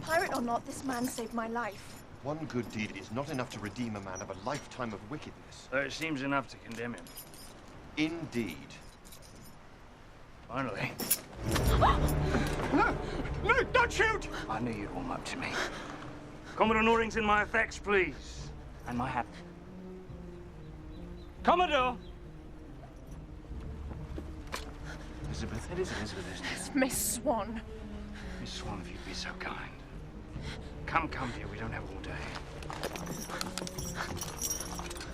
Pirate or not, this man saved my life. One good deed is not enough to redeem a man of a lifetime of wickedness. Though it seems enough to condemn him. Indeed. Finally. No! No, don't shoot! I knew you'd warm up to me. Commodore Norrington, my effects, please. And my hat. Commodore! Elizabeth, it is Elizabeth, isn't it? It's Miss Swan. Miss Swan, if you'd be so kind. Come, dear, we don't have all day.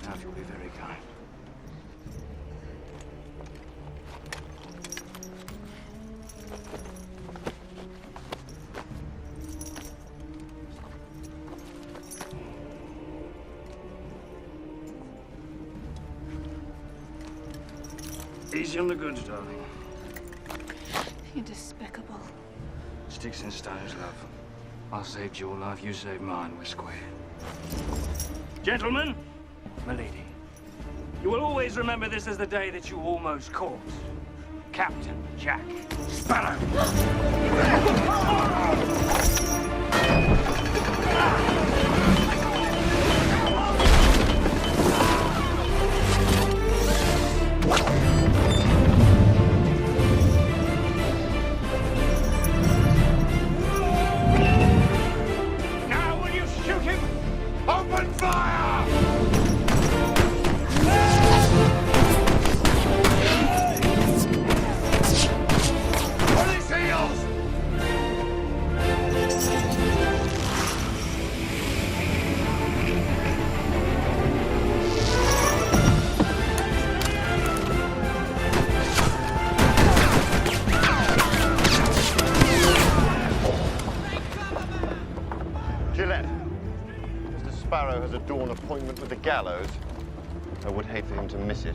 Now, if you'll be very kind. Easy on the goods, darling. You're despicable. Sticks and stones, love. I saved your life, you saved mine. We're square. Gentlemen, milady, you will always remember this as the day that you almost caught Captain Jack Sparrow. Open fire! Police heels! Gillette. Sparrow has a dawn appointment with the gallows. I would hate for him to miss it.